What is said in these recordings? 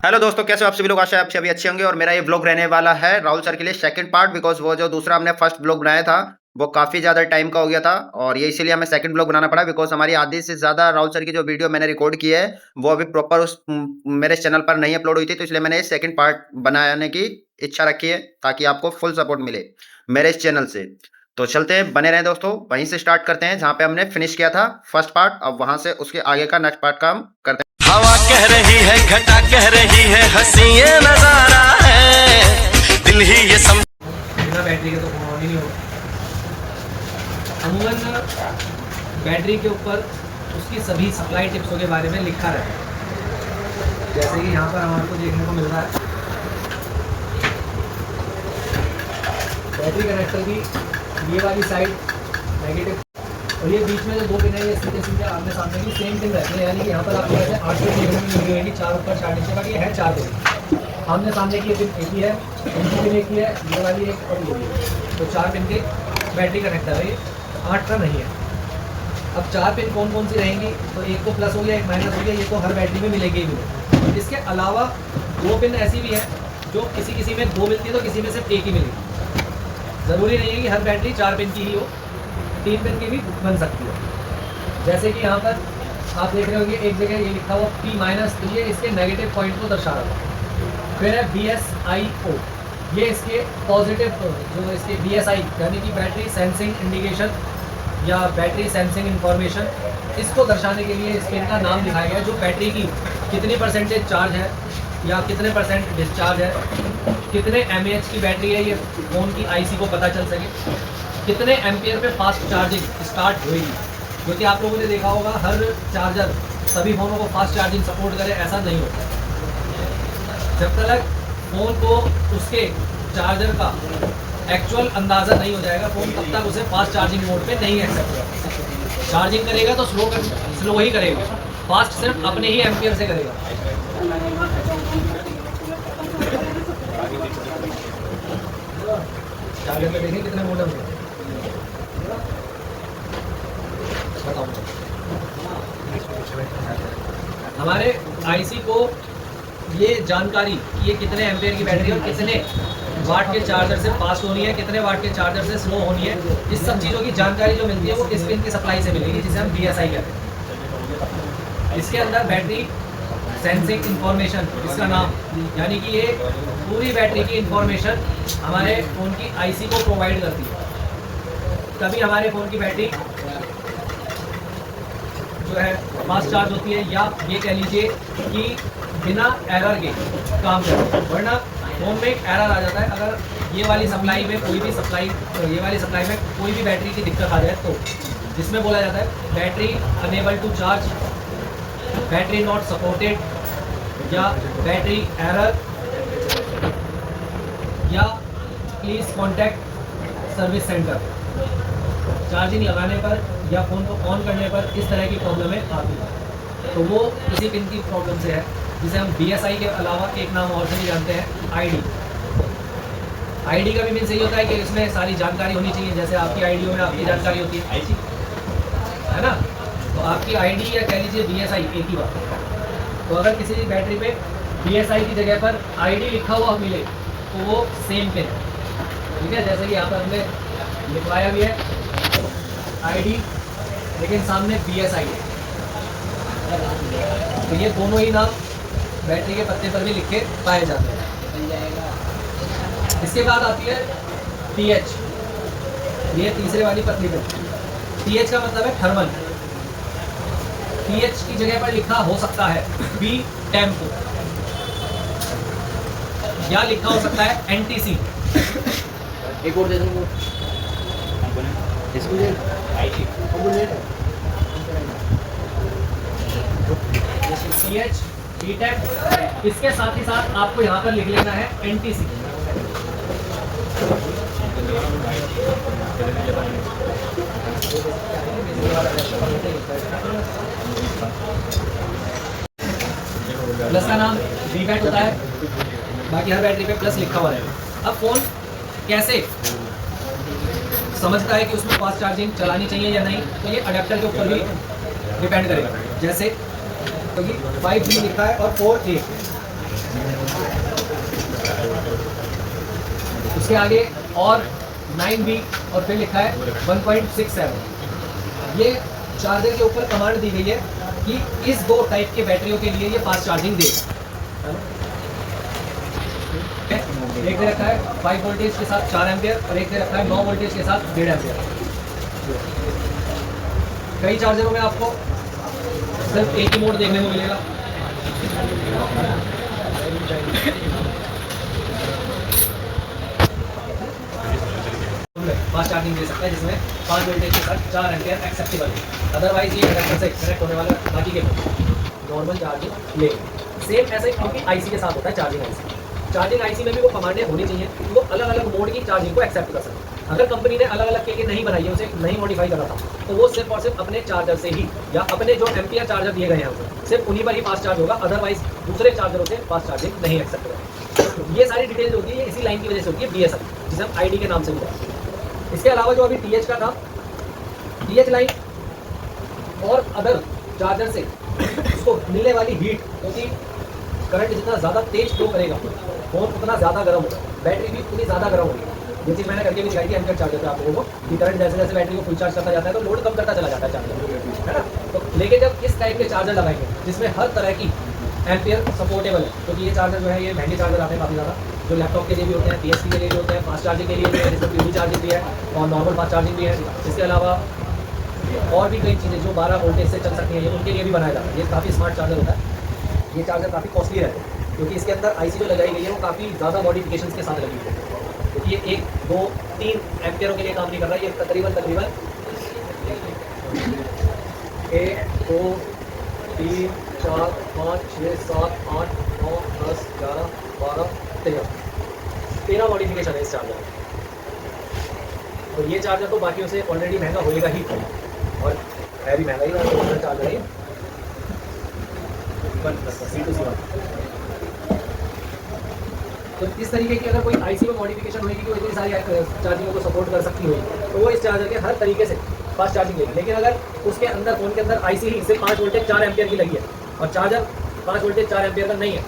Hello दोस्तों, कैसे हो आप सभी लोग। आशा है आप सभी अच्छे होंगे। और मेरा ये ब्लॉग रहने वाला है राहुल सर के लिए सेकंड पार्ट, बिकॉज वो जो दूसरा हमने फर्स्ट ब्लॉग बनाया था वो काफ़ी ज़्यादा टाइम का हो गया था, और ये इसीलिए हमें सेकंड ब्लॉग बनाना पड़ा, बिकॉज हमारी आधी से ज़्यादा राहुल सर की जो वीडियो मैंने रिकॉर्ड की है वो अभी प्रॉपर उस मेरे चैनल पर नहीं अपलोड हुई थी, तो इसलिए मैंने सेकंड पार्ट बनाने की इच्छा रखी है ताकि आपको फुल सपोर्ट मिले मेरे इस चैनल से। तो चलते हैं, बने रहें दोस्तों। वहीं से स्टार्ट करते हैं जहाँ पे हमने फिनिश किया था फर्स्ट पार्ट। अब वहां से उसके आगे का नेक्स्ट पार्ट का हम करते हैं। हवा कह रही है, घटा कह रही है, हंसी ये नजारा है, दिल ही ये सम बिना बैटरी के तो फोन ऑन ही नहीं होगा। अमूमन बैटरी के ऊपर उसकी सभी सप्लाई टिप्सों के बारे में लिखा रहता है, जैसे कि यहाँ पर हमारे को देखने को मिल रहा है बैटरी कनेक्टर की ये वाली साइड नेगेटिव, और ये बीच में जो दो पिन है ये सीधे सीधे आमने सामने की सेम पिन रहते हैं, यानी कि यहाँ पर आपको ऐसे 8 पिन देखने को मिल जाएगी, 4 ऊपर 4 नीचे, बाकी है 4 पिन। आमने सामने की ये पिन एक ही है, इनकी पिन एक ही है, ये वाली एक और ये भी, तो 4 पिन के बैटरी कनेक्टर है ये, 8 का नहीं है। अब 4 पिन कौन कौन सी रहेंगी, तो एक तो प्लस हो गया, एक माइनस हो गया, ये तो हर बैटरी में मिलेगी ही मिलेगी। इसके अलावा 2 पिन ऐसी भी है जो किसी में 2 मिलती है, तो किसी में सिर्फ एक ही मिलेगी। ज़रूरी नहीं है कि हर बैटरी 4 पिन की ही हो, 3 पिन की भी बन सकती है। जैसे कि यहाँ पर आप देख रहे होंगे एक जगह ये लिखा हुआ P-, तो ये इसके नेगेटिव पॉइंट को दर्शा रहा है। फिर है BSIO, ये इसके पॉजिटिव, जो इसके BSI यानी कि बैटरी सेंसिंग इंडिकेशन या बैटरी सेंसिंग इंफॉर्मेशन, इसको दर्शाने के लिए इस पिन का नाम दिखाया गया है, जो बैटरी की कितनी परसेंटेज चार्ज है या कितने परसेंट डिस्चार्ज है, कितने mAh की बैटरी है, ये फ़ोन की IC को पता चल सके, कितने एम्पियर पे फास्ट चार्जिंग स्टार्ट होएगी। क्योंकि आप लोगों ने देखा होगा हर चार्जर सभी फ़ोनों को फास्ट चार्जिंग सपोर्ट करे, ऐसा नहीं होता। जब तक फ़ोन को उसके चार्जर का एक्चुअल अंदाज़ा नहीं हो जाएगा, फ़ोन तब तक उसे फास्ट चार्जिंग मोड पे नहीं एक्सेप्ट करेगा। चार्जिंग करेगा तो स्लो ही करेगा, फास्ट सिर्फ अपने ही एम्पियर से करेगा। चार्जर में देखें कितने मोडम है, हमारे आईसी को ये जानकारी कि ये कितने एम्पेयर की बैटरी और कितने वाट के चार्जर से फास्ट होनी है, कितने वाट के चार्जर से स्लो होनी है, इस सब चीज़ों की जानकारी जो मिलती है वो इस पिन की सप्लाई से मिलेगी, जिसे हम BSI कहते हैं। इसके अंदर बैटरी सेंसिंग इंफॉर्मेशन, इसका नाम, यानी कि ये पूरी बैटरी की इंफॉर्मेशन हमारे फ़ोन की IC को प्रोवाइड करती है। तभी हमारे फ़ोन की बैटरी जो है फास्ट चार्ज होती है, या ये कह लीजिए कि बिना एरर के काम करती है। वरना फ़ोन में एक एरर आ जाता है अगर ये वाली सप्लाई में कोई भी बैटरी की दिक्कत आ जाए, तो जिसमें बोला जाता है battery unable to charge, battery not supported, या बैटरी एरर, या please contact service centre. Charging लगाने पर या फ़ोन को ऑन करने पर इस तरह की प्रॉब्लमें आती हैं, तो वो इसी पिन की प्रॉब्लम से है, जिसे हम BSI के अलावा एक नाम और से भी जानते हैं, ID का भी मीन सही होता है कि इसमें सारी जानकारी होनी चाहिए, जैसे आपकी आईडियो में आपकी जानकारी होती है ना, तो आपकी ID या कह लीजिए BSI एक ही बात है। तो अगर किसी भी बैटरी पे BSI की जगह पर ID लिखा हुआ मिले तो वो सेम पिन है, ठीक है। जैसे कि यहाँ पर हमने लिखवाया भी है ID, लेकिन सामने BSI है, तो ये दोनों ही नाम बैटरी के पत्ते पर भी लिखे पाए जाते हैं। इसके बाद आती है TH, ये तीसरे वाली पतली पिन। TH का मतलब है थर्मल। TH की जगह पर लिखा हो सकता है B टेम्पो, या लिखा हो सकता है NTC। एक और दे दूँ इसको TH, B टेम्प, इसके साथ ही साथ आपको यहाँ पर लिख लेना है NTC। प्लस का नाम B बैट होता है, बाकी हर बैटरी पे प्लस लिखा हुआ है। अब फ़ोन कैसे समझता है कि उसमें फास्ट चार्जिंग चलानी चाहिए या नहीं, तो ये अडेप्टर के ऊपर भी डिपेंड करेगा। जैसे क्योंकि 5G लिखा है और 4A, उसके आगे और 9B और फिर लिखा है 1.67। ये चार्जर के ऊपर कमांड दी गई है कि इस दो टाइप के बैटरियों के लिए ये फास्ट चार्जिंग देगा। एक दे रखा है 5 वोल्टेज के साथ 4 एम्पियर और एक दे रखा है 9 वोल्टेज के साथ 1.5 एम्पियर। कई चार्जरों में आपको सिर्फ एक ही मोड देखने को मिलेगा। फास्ट चार्जिंग दे सकता है जिसमें 5 वोल्टेज के साथ 4 एम्पियर एक्सेप्टेबल है। अदरवाइज ये कनेक्टर से कनेक्ट होने वाला बाकी के नॉर्मल चार्जिंग ले सेम ऐसे क्योंकि आईसी के साथ होता है चार्जिंग आईसी। चार्जिंग आईसी में भी वो कमांडें होनी चाहिए कि वो अलग अलग मोड की चार्जिंग को एक्सेप्ट कर सके। अगर कंपनी ने अलग अलग के लिए नहीं बनाई है, उसे नहीं मॉडिफाई करा था, तो वो सिर्फ और सिर्फ अपने चार्जर से ही या अपने जो एम्पियर चार्जर दिए गए हैं उसे सिर्फ उन्हीं पर ही फास्ट चार्ज होगा। अदरवाइज दूसरे चार्जरों से फास्ट चार्जिंग नहीं एक्सेप्ट करेगा। ये सारी डिटेल्स होती है इसी लाइन की वजह से होती है BSI, जिसे हम ID के नाम से भी कहते हैं। इसके अलावा जो अभी TH का था, TH लाइन और अदर चार्जर से उसको मिलने वाली हीट, क्योंकि करंट जितना ज़्यादा तेज फ्लो करेगा फोन उतना ज़्यादा गर्म होगा, बैटरी भी उतनी ज़्यादा गर्म होगी। ये चीज़ मैंने करके भी दिखाई थी एम्पियर चार्जर पे आप लोगों को कि करंट जैसे जैसे बैटरी को फुल चार्ज करता जाता है तो लोड कम करता चला जाता है चार्जर, है ना। तो लेकिन जब इस टाइप के चार्जर लगाएंगे जिसमें हर तरह की एम्पियर सपोर्टेबल है, क्योंकि ये चार्जर जो है ये महंगे चार्जर आते हैं काफ़ी ज़्यादा, जो लैपटॉप के लिए भी होते हैं, PSP के लिए भी होते हैं, फास्ट चार्जिंग के लिए भी है, जिसमें PV चार्जिंग भी है और नॉर्मल फास्ट चार्जिंग भी है। इसके अलावा और भी कई चीज़ें जो 12 वोल्टेज से चल सकती हैं, ये उनके लिए भी बनाया जाता है। ये काफ़ी स्मार्ट चार्जर होता है। ये चार्जर काफ़ी कॉस्टली रहते हैं क्योंकि इसके अंदर IC जो लगाई गई है वो काफ़ी ज़्यादा मॉडिफिकेशंस के साथ लगी हुई है, क्योंकि ये 1, 2, 3 एम्पियरों के लिए काम नहीं कर रहा है। ये तकरीबन 1, 2, 3, 4, 5, 6, 7, 8, 9, 10, 11, 12, 13 मॉडिफिकेशन है इस चार्जर में। और ये चार्जर तो बाकियों से ऑलरेडी महंगा होएगा ही और है भी महंगा ही चार्जर है। C2C1 तो इस तरीके की अगर कोई IC में मॉडिफिकेशन होगी कि वो इतनी सारी चार्जिंग को सपोर्ट कर सकती होगी तो वो इस चार्जर के हर तरीके से फास्ट चार्जिंग लेगी। लेकिन अगर उसके अंदर फ़ोन के अंदर IC ही सिर्फ 5 वोल्टेज 4 एम्पियर की लगी है और चार्जर 5 वोल्टेज 4 एम्पियर का नहीं है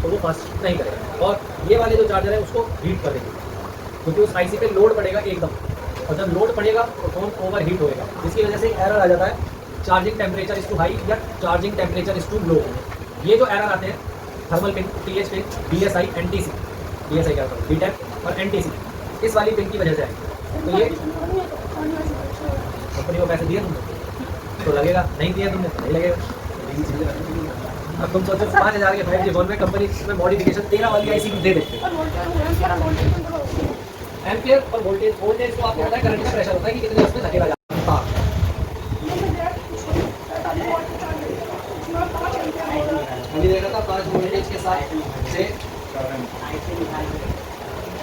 तो वो फास्ट नहीं करेगा और ये वाले जो चार्जर है उसको हीट कर देगी, क्योंकि उस IC पे लोड पड़ेगा एकदम, और जब लोड पड़ेगा तो फ़ोन ओवर हीट होएगा, जिसकी वजह से एक एरर आ जाता है charging temperature is too high या charging temperature is too low. ये जो एरर आते हैं thermal pin, TH pin, BSI, NTC, BSI क्या होता है, BTEC और NTC, इस वाली पिन की वजह से आएगी। तो ये कंपनी को पैसे दिए तुमने तो लगेगा, नहीं दिया तुमने तो नहीं लगेगा। अब तुम सोचो 5000 के 5G फोन में कंपनी में मॉडिफिकेशन 13 वाली IC दे देते हैं। एम्पियर और वोल्टेज को आपको पता है करंट का प्रेशर होता है कि कितने उसमें धकेला जाता है। हाँ मैंने देखा था 5 वोल्टेज के साथ से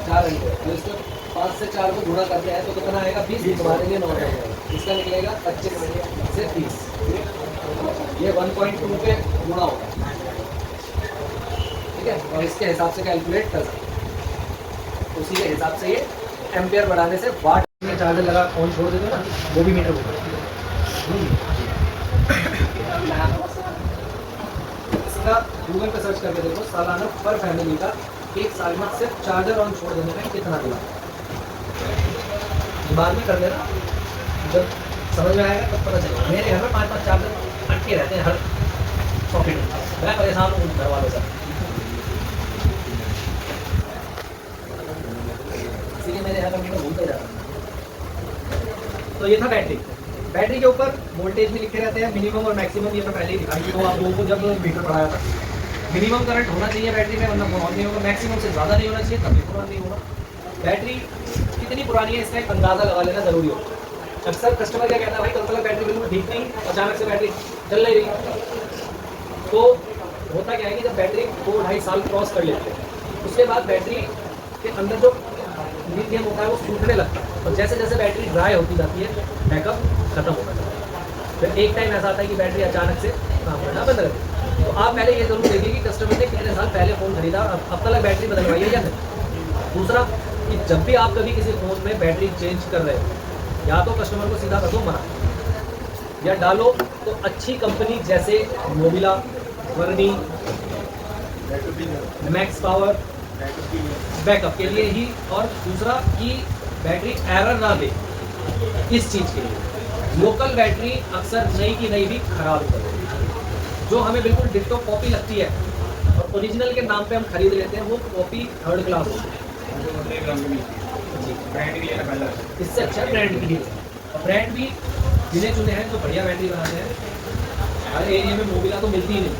4 एम्पियर, तो इसको 5 से 4 को गुणा करते हैं तो कितना आएगा 20, तुम्हारे लिए 9 आएगा, इसका निकलेगा 25 से 30, ये 1.2 पे गुणा होगा, ठीक है। और इसके हिसाब से कैलकुलेट कर सकते हैं, उसी के हिसाब से ये एम्पियर बढ़ाने से वाट में चार्जर लगा ऑन छोड़ देते ना वो भी मीटर होगा। इसका गूगल पे सर्च करके देखो सालाना पर फैमिली का एक साल में सिर्फ चार्जर ऑन छोड़ देने में कितना दिला, दिमाग में कर लेना, जब समझ में आएगा तब पता चलेगा। मेरे घर में 5-5 चार्जर अटके रहते हैं हर सॉकेट में, मैं परेशान हूँ घर वालों से, इसीलिए मेरे यहाँ का मीटर भूलता ही रहता। तो ये था बैटरी के ऊपर वोल्टेज भी लिखे रहते हैं, मिनिमम और मैक्सिमम, ये मैं पहले ही दिखाई तो आप लोगों को जब मीटर पढ़ाया था। मिनिमम करंट होना चाहिए बैटरी में वरना फोन ऑन नहीं होगा, मैक्सिमम से ज़्यादा नहीं होना चाहिए तभी फोन ऑन नहीं होगा। बैटरी कितनी पुरानी है इसका एक अंदाज़ा लगा लेना ज़रूरी होगा। अक्सर कस्टमर क्या कहता है, भाई कल तक बैटरी बिल्कुल ठीक नहीं, अचानक से बैटरी चल नहीं रही, तो होता क्या है कि जब बैटरी 2-2.5 साल क्रॉस कर लेते हैं उसके बाद बैटरी के अंदर जो लिथियम होता है वो सूखने लगता है और जैसे जैसे बैटरी ड्राई होती जाती है बैकअप खत्म होता जाता है। फिर एक टाइम ऐसा आता है कि बैटरी अचानक से काम करना बंद कर देती है। तो आप पहले ये जरूर देखिए कि कस्टमर ने कितने साल पहले फ़ोन खरीदा और अब तक बैटरी बदलवाई है या नहीं। दूसरा कि जब भी आप कभी किसी फ़ोन में बैटरी चेंज कर रहे हो या तो कस्टमर को सीधा कर दो मना, या डालो तो अच्छी कंपनी जैसे मोबिला, वर्नी, मैक्स पावर, बैकअप के लिए ही, और दूसरा कि बैटरी एरर ना दे, इस चीज़ के लिए। लोकल बैटरी अक्सर नई की नई भी खराब करेगी। जो हमें बिल्कुल डिट्टो कॉपी लगती है और ओरिजिनल के नाम पे हम खरीद लेते हैं, वो कॉपी थर्ड क्लास होती है। इससे अच्छा ब्रांड की, और ब्रांड भी गिने चुने हैं जो बढ़िया बैटरी बनाते हैं। हर एरिया में मोबिला तो मिलती ही नहीं,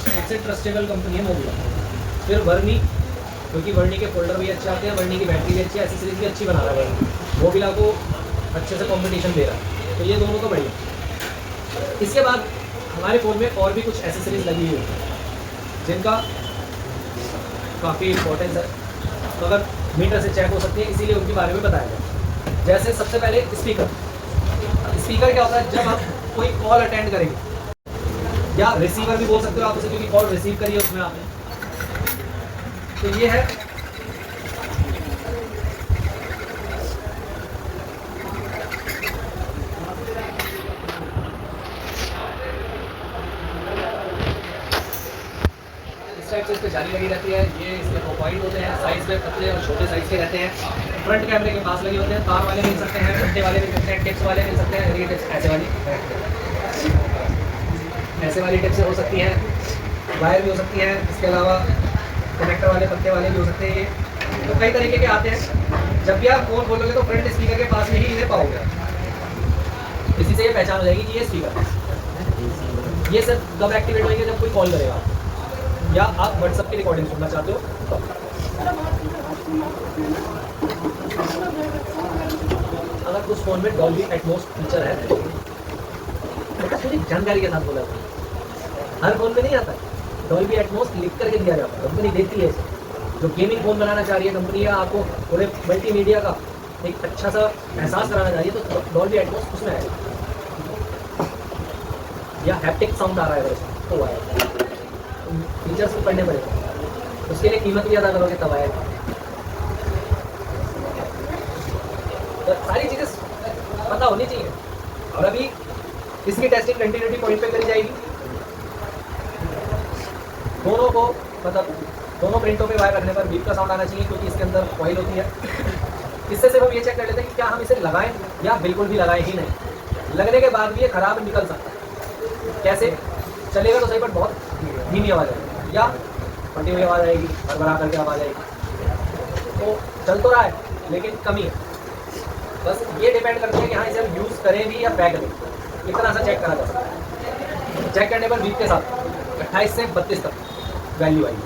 सबसे ट्रस्टेबल कंपनी है मोबिला। फिर वर्नी, क्योंकि वर्नी के फोल्डर भी अच्छे आते हैं, वर्नी की बैटरी भी अच्छी है, एसेसरीज भी अच्छी बना रहा है वर्नी, मोबिला को अच्छे से कंपटीशन दे रहा है, तो ये दोनों तो बढ़िया। इसके बाद हमारे फ़ोन में और भी कुछ एसेसरीज लगी हुई है जिनका काफ़ी इम्पोर्टेंस है, तो अगर मीटर से चेक हो सकती है, इसीलिए उनके बारे में बताया जाए। जैसे सबसे पहले स्पीकर। स्पीकर क्या होता है, जब आप कोई कॉल अटेंड करेंगे, या रिसीवर भी बोल सकते हो आप उसे, क्योंकि कॉल रिसीव करिए उसमें आपने, तो ये है इस टाइप से इस पर जाली लगी रहती है। ये इसके 2 पॉइंट होते हैं, साइज में पतले और छोटे साइज के रहते हैं। फ्रंट कैमरे के पास लगे होते हैं, तार वाले मिल सकते हैं, घंटे वाले मिल सकते हैं, टिप्स वाले मिल सकते हैं। ये टिप्स ऐसे वाली टिप्स हो सकती है, वायर भी हो सकती है, इसके अलावा कनेक्टर वाले पत्ते वाले भी हो सकते हैं। ये तो कई तरीके के आते हैं। जब भी आप फ़ोन खोलोगे तो फ्रंट स्पीकर के पास में ही इन्हें पाओगे, इसी से ये पहचान हो जाएगी कि ये स्पीकर है। ये सब कब एक्टिवेट होंगे, जब कोई कॉल करेगा या आप व्हाट्सएप की रिकॉर्डिंग सुनना चाहते हो। अगर उस फोन में डॉल्बी एटमॉस फीचर है, थोड़ी जानकारी के साथ बोला था, हर फोन में नहीं आता है। डॉल्बी एटमॉस लिख करके दिया जाता है, कंपनी देती है इसे। जो गेमिंग फोन बनाना चाह रही है कंपनी, या आपको पूरे मल्टीमीडिया का एक अच्छा सा एहसास कराना चाहिए, तो डॉल्बी एटमॉस उसमें आएगा, या हैप्टिक साउंड आ रहा है तो आएगा। फीचर्स को पढ़ने पड़ेगा, उसके लिए कीमत भी अदा करोगे तब आएगा। तो सारी चीज़ें पता होनी चाहिए। और अभी इसकी टेस्टिंग कंटिन्यूटी पॉइंट पे करी जाएगी। दोनों को मतलब दोनों प्रिंटों पे वायर रखने पर बीप का साउंड आना चाहिए, क्योंकि इसके अंदर कॉइल होती है। इससे सिर्फ हम ये चेक कर लेते हैं कि क्या हम इसे लगाएं या बिल्कुल भी लगाएं ही नहीं। लगने के बाद भी ये खराब निकल सकता है। कैसे चलेगा तो सही, पर बहुत धीमी आवाज़ आएगी, या फटी हुई आवाज़ आएगी, भरभरा करके आवाज़ आएगी। तो चल तो रहा है लेकिन कमी है। बस ये डिपेंड करता है कि हाँ इसे हम यूज़ करें भी या बैक दें। इतना सा चेक करा जा सकता है। चेक करने पर बीप के साथ 28 से 32 तक वैल्यू आएगी।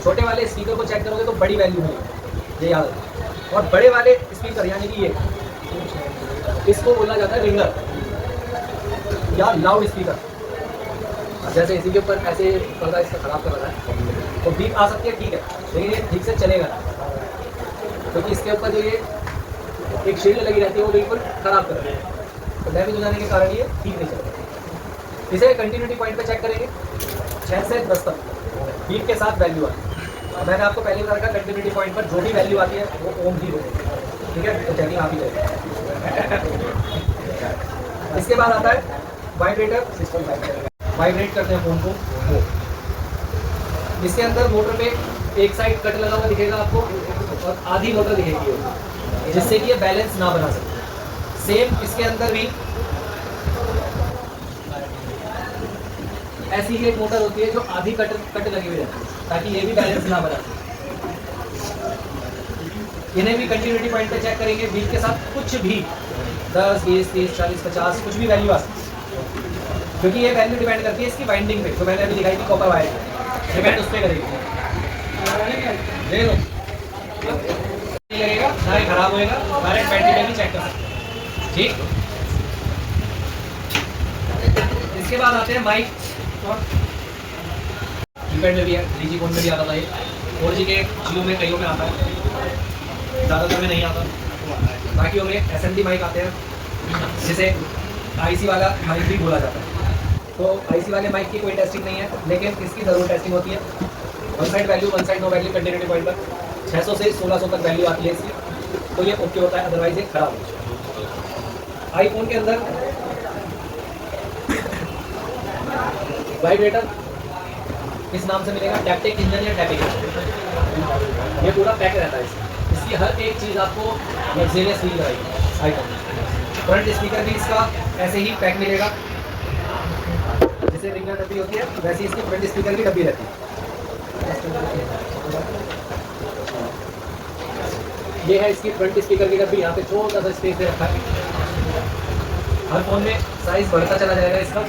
छोटे वाले स्पीकर को चेक करोगे तो बड़ी वैल्यू मिलेगी, ये याद रखो। और बड़े वाले स्पीकर यानी कि ये, इसको बोला जाता है रिंगर या लाउड स्पीकर। जैसे इसी के ऊपर ऐसे पर्दा इसका खराब कर रहा है तो बीप आ सकती है, ठीक है, लेकिन ये ठीक से चलेगा क्योंकि इसके ऊपर जो ये एक शील्ड लगी रहती है वो बिल्कुल खराब कर रही है, तो डैमेज हो जाने के कारण ये ठीक नहीं चलेगा। इसे कंटिन्यूटी पॉइंट पे चेक करेंगे 6 से 10 तक बीप के साथ वैल्यू आती है। मैंने आपको पहले बता रखा, कंटिन्यूटी पॉइंट पर जो भी वैल्यू आती है वो ओम ही होगी, ठीक है। तो चेकिंग आप ही करेंगे। इसके बाद आता है वाइब्रेटर सिस्टम। वाइब्रेट करते हैं फ़ोन को वो, इसके अंदर मोटर पे एक साइड कट लगा हुआ दिखेगा आपको और आधी मोटर दिखेगी, जिससे कि ये बैलेंस ना बना सके। सेम इसके अंदर भी ऐसी ही एक मोटर होती है जो आधी कट लगी हुई रहती है, ताकि ये भी बैलेंस ना बना सके। इन्हें भी कंटिन्यूटी पॉइंट पे चेक करेंगे। बीप के साथ कुछ भी 10, 20, 30, 40, 50 कुछ भी वैल्यू आ सकती है, क्योंकि ये वैल्यू डिपेंड करती है इसकी वाइंडिंग पे, जो मैंने अभी दिखाई थी कॉपर वायर, डिपेंड उस पर करेगी। देख लो, नहीं लगेगा ना ही खराब होएगा, डायरेक्ट बैटरी में भी चेक कर सकते हैं, ठीक। इसके बाद आते हैं माइक। कीपैड में भी है, 3G फोन में भी आता था ये, 4G के जियो में कईयों में आता है, ज़्यादातर में नहीं आता। बाकी में SMD माइक आते हैं, जिसे IC वाला माइक भी बोला जाता है। तो IC वाले माइक की कोई टेस्टिंग नहीं है, लेकिन इसकी ज़रूर टेस्टिंग होती है। One side value, one side no value, continuity point पर 600 से 1600 तक वैल्यू आती है इसकी, तो ये ओके होता है, अदरवाइज ये खराब होता है। आईफोन के अंदर वाइब्रेटर इस नाम से मिलेगा, टैप्टिक इंजन या टैपिक इंजन। ये पूरा पैक रहता है इसकी हर एक चीज़ आपको लग्जरियस फील कराएगी आइटम। फ्रंट स्पीकर भी इसका ऐसे ही पैक मिलेगा, जैसे रिंगर डब्बी होती है वैसे इसकी फ्रंट स्पीकर की डब्बी रहती है। ये है इसकी फ्रंट स्पीकर की डब्बी, यहाँ पे छोटा सा स्पेस दे रखा है। हर फोन में साइज बढ़ता चला जाएगा इसका।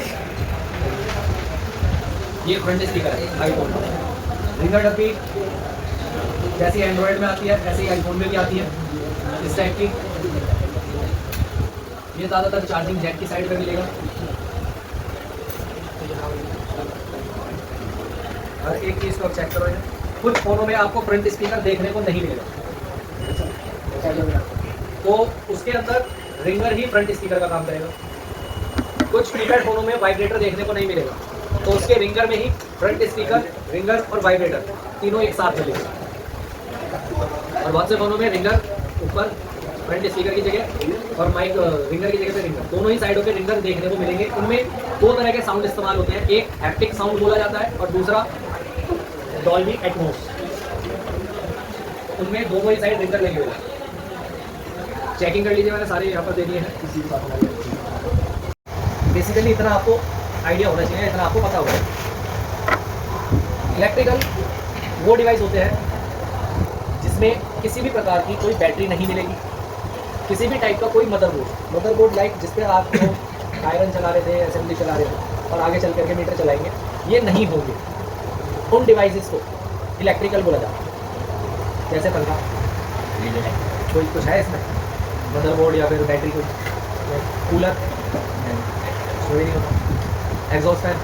ये फ्रंट स्पीकर है आईफोन का। रिंगर डब्बी जैसी एंड्रॉयड में आती है ऐसे ही आईफोन में भी आती है इस टाइप की। ये ज़्यादातर चार्जिंग जैक की साइड पे मिलेगा। हर एक चीज़ को चेक करो। कुछ फ़ोनों में आपको फ्रंट स्पीकर देखने को नहीं मिलेगा, तो उसके अंदर रिंगर ही फ्रंट स्पीकर का काम करेगा। कुछ कीपैड फ़ोनों में वाइब्रेटर देखने को नहीं मिलेगा, तो उसके रिंगर में ही फ्रंट स्पीकर, रिंगर और वाइब्रेटर तीनों एक साथ मिलेगा। और बहुत से फ़ोनों में रिंगर ऊपर फ्रंट स्पीकर की जगह और माइक रिंगर की जगह पे रिंगर, दोनों ही साइडों पे रिंगर देखने को मिलेंगे। उनमें दो तरह के साउंड इस्तेमाल होते हैं, एक हैप्टिक साउंड बोला जाता है और दूसरा डॉल्बी एटमॉस। उनमें दोनों ही साइड रिंगर लगे हुए हैं। चेकिंग कर लीजिए, मैंने सारे यहाँ पर दे दिए हैं। इसी के साथ बेसिकली इतना आपको आइडिया होना चाहिए, इतना आपको पता होगा। इलेक्ट्रिकल वो डिवाइस होते हैं जिसमें किसी भी प्रकार की कोई बैटरी नहीं मिलेगी, किसी भी टाइप का कोई मदरबोर्ड लाइक जिस पर आप आयरन चला रहे थे, असेंबली चला रहे थे और आगे चल करके मीटर चलाएंगे, ये नहीं होंगे। उन डिवाइसेस को इलेक्ट्रिकल बोला जाता है। जैसे पंखा, कोई कुछ है इसमें मदरबोर्ड या फिर बैटरी, कोई कूलर कोई नहीं होता, एग्जॉस्ट फैन,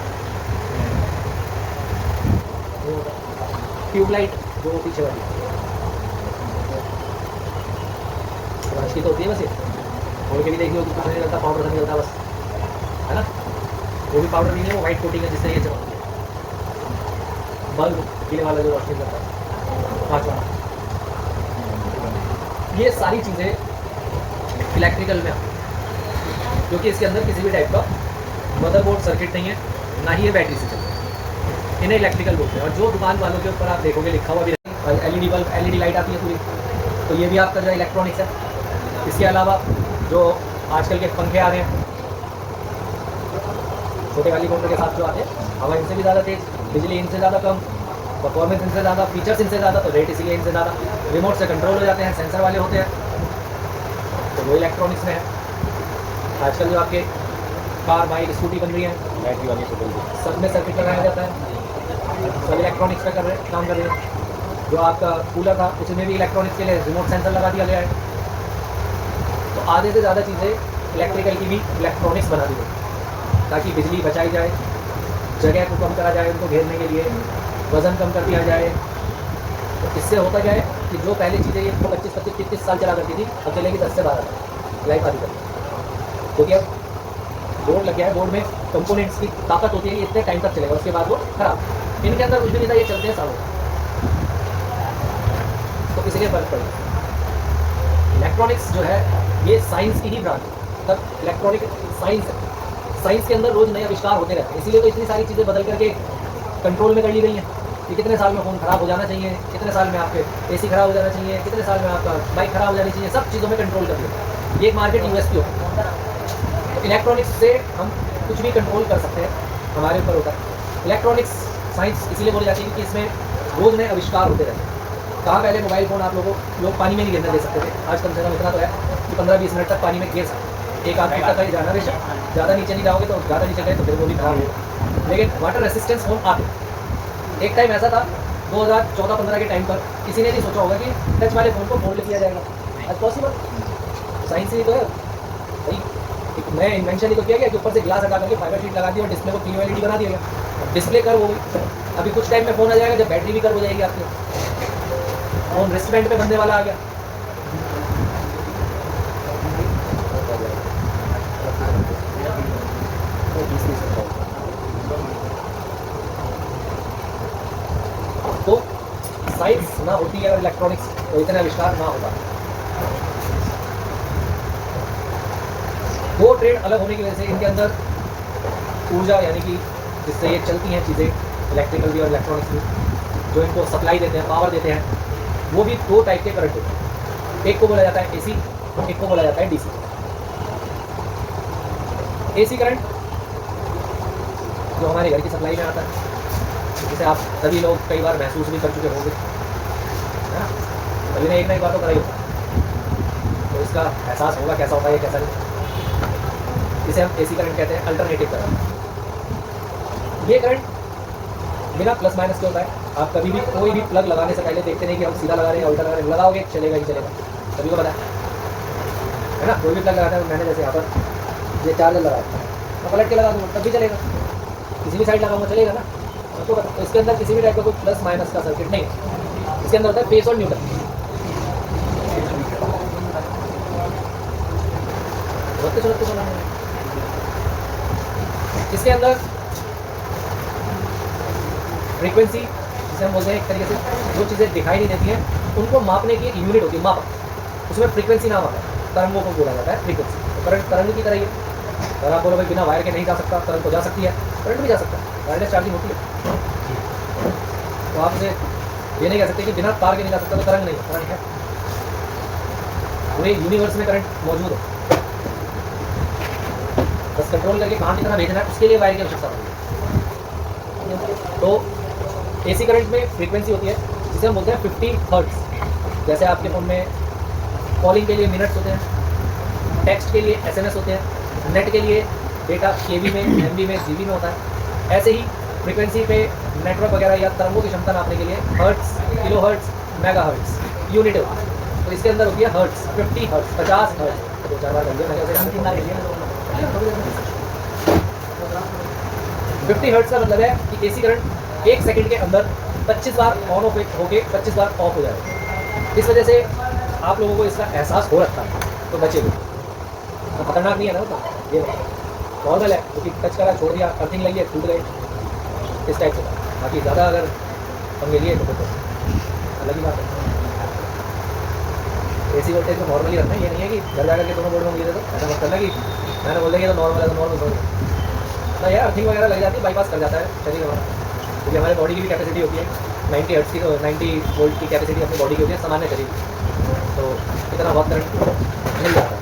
ट्यूबलाइट जो पीछे वाली की तो होती है, बस ये खोल के भी देखिए कुछ नहीं निकलता, पाउडर नहीं निकलता बस, है ना। वो भी पाउडर नहीं है, वो वाइट कोटिंग है जिससे ये चमकती है। बल्ब पीले वाला जो रोशनी करता है, 5 वाला, ये सारी चीज़ें इलेक्ट्रिकल में आती हैं, क्योंकि इसके अंदर किसी भी टाइप का मदरबोर्ड सर्किट नहीं है, ना ही ये बैटरी से चलता है। इन्हें इलेक्ट्रिकल बोलते हैं। और जो दुकान वालों के ऊपर आप देखोगे लिखा हुआ भी एलईडी बल्ब, एलईडी लाइट आती है पूरी, तो ये भी आपका जो इलेक्ट्रॉनिक्स है। इसके अलावा जो आजकल के पंखे आ रहे हैं छोटे वाली मोटर के साथ जो आते हैं, हवा इनसे भी ज़्यादा तेज़, बिजली इनसे ज़्यादा कम, परफॉर्मेंस इनसे ज़्यादा, फीचर्स इनसे ज़्यादा, तो रेट इसीलिए इनसे ज़्यादा, रिमोट से कंट्रोल हो जाते हैं, सेंसर वाले होते हैं, तो वो इलेक्ट्रॉनिक्स में है। आजकल जो आपके कार, बाइक, स्कूटी बन रही है, बैटरी वाली सब में सर्किट लगाया जाता है, सब इलेक्ट्रॉनिक्स पर काम कर रहे हैं। जो आपका कूलर था उसमें भी इलेक्ट्रॉनिक्स के लिए रिमोट सेंसर लगा दिया गया है। तो आधे से ज़्यादा चीज़ें इलेक्ट्रिकल की भी इलेक्ट्रॉनिक्स बना दी गई, ताकि बिजली बचाई जाए, जगह को कम करा जाए, उनको घेरने के लिए वज़न कम कर दिया जाए। तो इससे होता क्या है कि जो पहले चीज़ें ये 25, 25, 30 साल चला करती थी, अब चलेगी 10 से 12 लाइफ आदि करती, क्योंकि अब बोर्ड लग गया है। बोर्ड में कंपोनेंट्स की ताकत होती है कि इतने टाइम तक चलेगा, उसके बाद वो खराब। इनके अंदर कुछ भी नहीं था, ये चलते हैं सालों, तो इसलिए फर्क पड़ेगा। इलेक्ट्रॉनिक्स जो है ये साइंस की ही ब्रांच है, तब इलेक्ट्रॉनिक साइंस है। साइंस के अंदर रोज़ नए आविष्कार होते रहते हैं, इसीलिए तो इतनी सारी चीज़ें बदल करके कंट्रोल में कर ली गई हैं कि कितने साल में फ़ोन ख़राब हो जाना चाहिए, कितने साल में आपके एसी ख़राब हो जाना चाहिए, कितने साल में आपका बाइक ख़राब हो जानी चाहिए, सब चीज़ों में कंट्रोल कर दिया। ये एक मार्केट यूएसपी होता है। तो इलेक्ट्रॉनिक्स से हम कुछ भी कंट्रोल कर सकते हैं, हमारे ऊपर होता है। इलेक्ट्रॉनिक्स साइंस इसीलिए बोली जाती है कि इसमें रोज़ नए आविष्कार होते रहते हैं। कहाँ पहले मोबाइल फ़ोन आप लोग पानी में नहीं गिरने दे सकते थे, आज कम से कम इतना तो है कि 15-20 मिनट तक पानी में गिर सकते। एक आध फीट तक कहीं जाना बेशक, ज़्यादा नीचे नहीं जाओगे तो ज़्यादा नीचे गए तो फिर वो भी खराब होगा। लेकिन वाटर रेसिस्टेंस फ़ोन आते। एक टाइम ऐसा था 2014-15 के टाइम पर किसी ने नहीं सोचा होगा कि टच वाले फ़ोन को फोल्ड किया जाएगा। आज पॉसिबल, साइंस ही तो है भाई, एक नया इन्वेंशन ही तो किया गया कि ऊपर से ग्लास हटा करके फाइबर शीट लगा दी और डिस्प्ले को QLED बना दिया गया। डिस्प्ले कर्व हो गई। अभी कुछ टाइम में फ़ोन आ जाएगा जब बैटरी भी कर्व हो जाएगी आपकी। फ़ोन रिस्टबैंड पे बनने वाला आ गया। तो साइंस ना होती है और इलेक्ट्रॉनिक्स तो इतना आविष्कार ना होता। दो ट्रेड अलग होने की वजह से इनके अंदर ऊर्जा यानी कि जिससे ये चलती हैं चीज़ें इलेक्ट्रिकल भी और इलेक्ट्रॉनिक्स भी, जो इनको सप्लाई देते हैं, पावर देते हैं, वो भी दो टाइप के करंट होते हैं। एक को बोला जाता है एसी, एक को बोला जाता है डीसी। एसी करंट जो हमारे घर की सप्लाई में आता है, जिसे आप सभी लोग कई बार महसूस भी कर चुके होंगे, है ना? सभी ने एक ना एक बार तो करा ही होता है, तो इसका एहसास होगा कैसा होता है कैसा नहीं। इसे हम एसी करंट कहते हैं, अल्टरनेटिव करंट। ये करंट बिना प्लस माइनस के होता है। आप कभी भी कोई भी प्लग लगाने से पहले देखते नहीं कि हम सीधा लगा रहे हैं उल्टा लगा रहे हैं, लगाओगे चलेगा ही चलेगा, सभी को पता है ना? कोई भी प्लग लगाता है, मैंने जैसे यहाँ पर ये चार्जर लगाया, मैं पलट के लगा दूँगा तब भी चलेगा, किसी भी साइड लगाऊंगा चलेगा ना, आपको पता। तो इसके अंदर किसी भी टाइप का कोई प्लस माइनस का सर्किट नहीं है। इसके अंदर होता है फेस और न्यूट्रल। इसके अंदर फ्रीक्वेंसी, जिसे हम बोलते हैं एक तरीके से जो चीज़ें दिखाई नहीं देती हैं उनको मापने की एक यूनिट होती है, मापक, उसमें फ्रीक्वेंसी नाम आता है, तरंगों को बोला जाता है फ्रीक्वेंसी। तो करंट तरंग की तरह ही है। अगर आप बोलो भाई बिना वायर के नहीं जा सकता, करंट तो जा सकती है, करंट भी जा सकता है, वायरलेस चार्जिंग होती है। तो आप उसे ये नहीं कह सकते कि बिना तार के नहीं जा सकता तो करंट नहीं है, करंट है। पूरे यूनिवर्स में करंट मौजूद है, बस कंट्रोल करके कहाँ कितना भेजना है उसके लिए वायर की आवश्यकता होती है। तो एसी करंट में फ्रीक्वेंसी होती है जिसे हम बोलते हैं 50 हर्ट्ज। जैसे आपके फ़ोन में कॉलिंग के लिए मिनट्स होते हैं, टेक्स्ट के लिए एसएमएस होते हैं, नेट के लिए डेटा केबी में, एमबी में, जीबी में होता है। ऐसे ही फ्रीक्वेंसी पे नेटवर्क वगैरह या तरंगों की क्षमता नापने के लिए hertz, kilo hertz, mega hertz unit होती है। तो इसके अंदर होती है हर्ट्ज, 50 हर्ट्ज, 50 हर्ट्ज। तो 4 बार लगे, मैंने उसे 3 बार लिया। 50 हर्ट्ज का मतलब है कि एसी करंट 1 सेकंड के अंदर 25 बार ऑन ऑफ होके 25 बार ऑफ हो जाएगा। इस वजह से आप लोगों को इसका एहसास हो रखता है, तो बचे भी तो खतरनाक नहीं है ना, मतलब ये नॉर्मल है, क्योंकि टच करा, छोड़ दिया, अर्थिंग लगी है, टूट गए, इस टाइप से। बाकी ज़्यादा अगर पंगे लिए तो अलग ही बात है। एसी वोल्टेज को नॉर्मली रखना, ये नहीं है कि घर जाकर के दोनों बोर्ड में मुझे तो ऐसा मत करना कि मैंने बोल देंगे तो नॉर्मल है तो नॉर्मल समझ ना यार, अर्थिंग वगैरह लग जाती है, बाईपास कर जाता है शरीर हमारा, क्योंकि हमारे बॉडी की भी कैपेसिटी होती है 90 हर्ट्ज की, 90 वोल्ट की कैपेसिटी अपनी बॉडी की होती है सामान्य शरीर, तो इतना बहुत करंट मिल जाता है।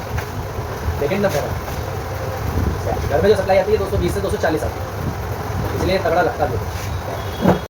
लेकिन न घर में जो सप्लाई आती है 220 से 240 आती है, इसलिए तगड़ा लगता है।